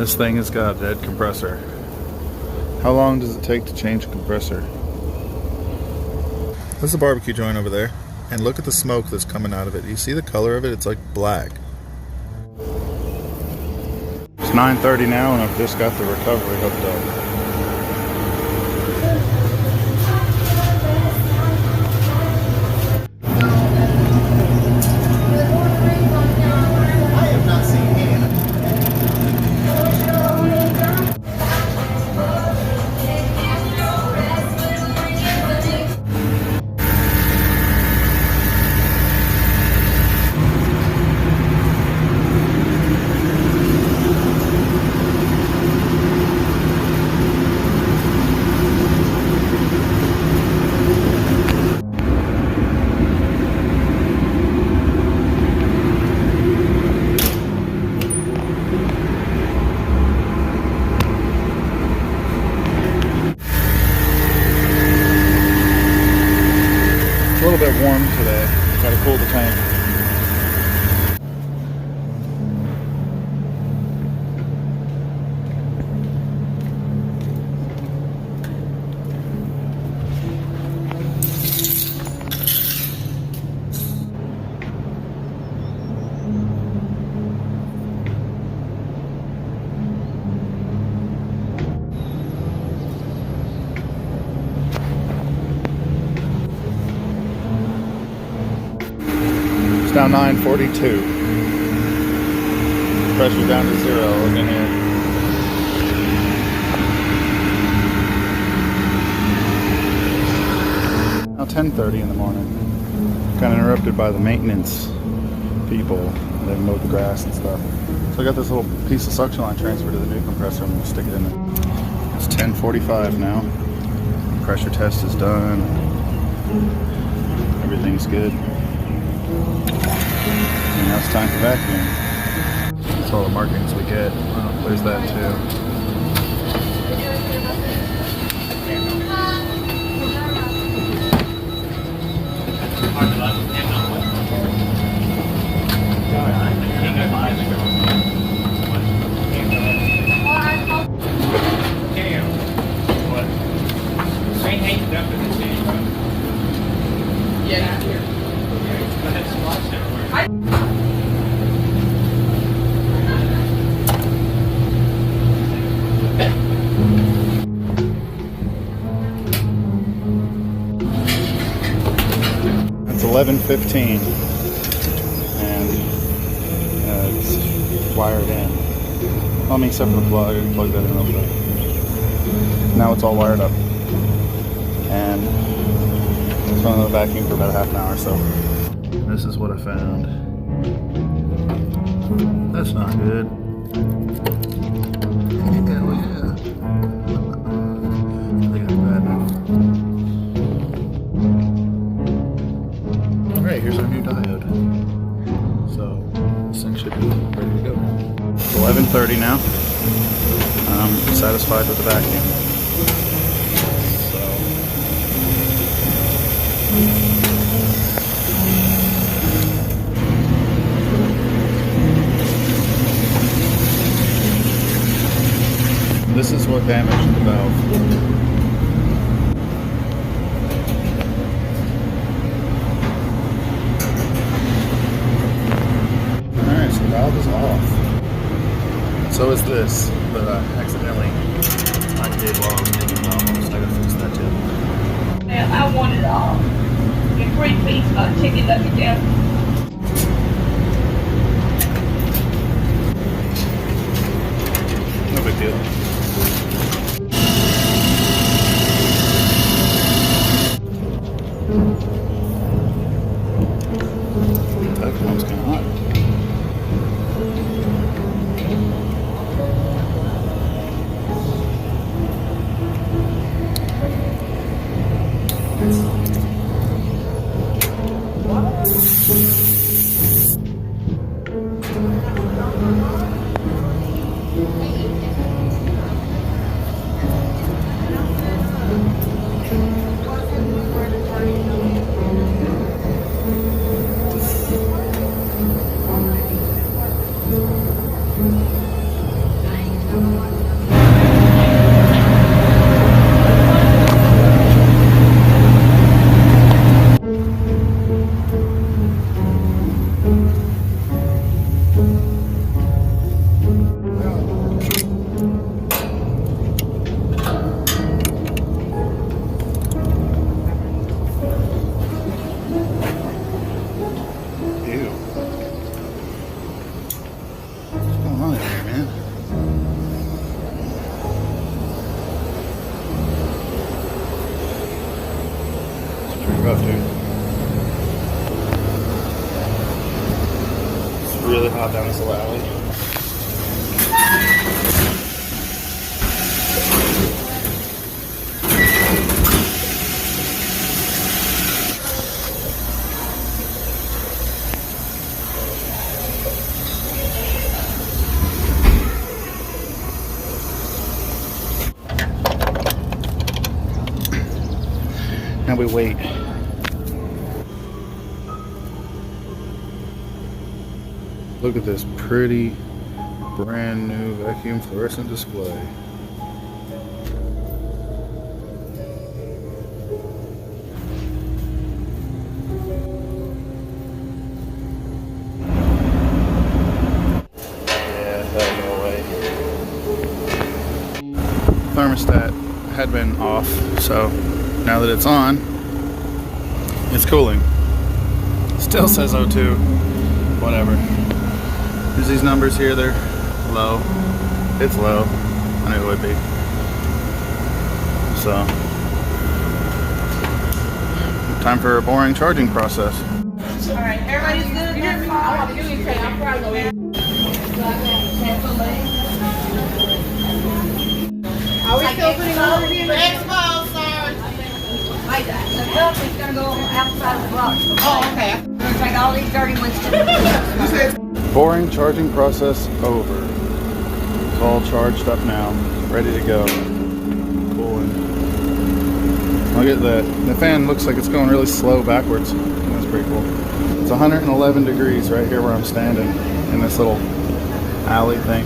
This thing has got a dead compressor. How long does it take to change a compressor? There's a barbecue joint over there. And look at the smoke that's coming out of it. You see the color of it? It's like black. It's 9:30 now and I've just got the recovery hooked up. A little bit warm today. Gotta cool the tank. Now 942. Pressure down to 0. Look in here. Now 10:30 in the morning. Kind of interrupted by the maintenance people. They mowed the grass and stuff. So I got this little piece of suction line transferred to the new compressor. I'm gonna stick it in there. It's 10:45 now. Pressure test is done. Everything's good. And now it's time for vacuum. That's all the markings we get. Well, there's that too. It's 11:15 and it's wired in. I mean, except for the plug. I plugged that in real quick. Now it's all wired up. And it's running the vacuum for about half an hour or so. This is what I found. That's not good. Hell yeah. I think that's bad now. Alright, here's our new diode. So this thing should be ready to go. It's 11:30 now. I'm satisfied with the vacuum. This is what damaged the valve. Alright, so the valve is off. So is this, but accidentally I did while I was making the valve. So I gotta fix that too. Man, I wanted a 3-piece chicken nugget down. No big deal. That one's kind of hot. really hot down this little alley. Now we wait. Look at this pretty brand new vacuum fluorescent display. Yeah, hell no way. Thermostat had been off, so now that it's on, it's cooling. Still says O2, whatever. There's these numbers here, they're low. It's low, I knew it would be. So, time for a boring charging process. Alright, everybody's good? I want to give you a cake. I'm probably Are we still putting all of you? Expo, sir. Like that. The milk is going to go outside the box. Oh, okay. We're going to take all these dirty ones to Boring charging process over. It's all charged up now, ready to go. Cooling. Look at that. The fan looks like it's going really slow backwards. That's pretty cool. It's 111 degrees right here where I'm standing in this little alley thing.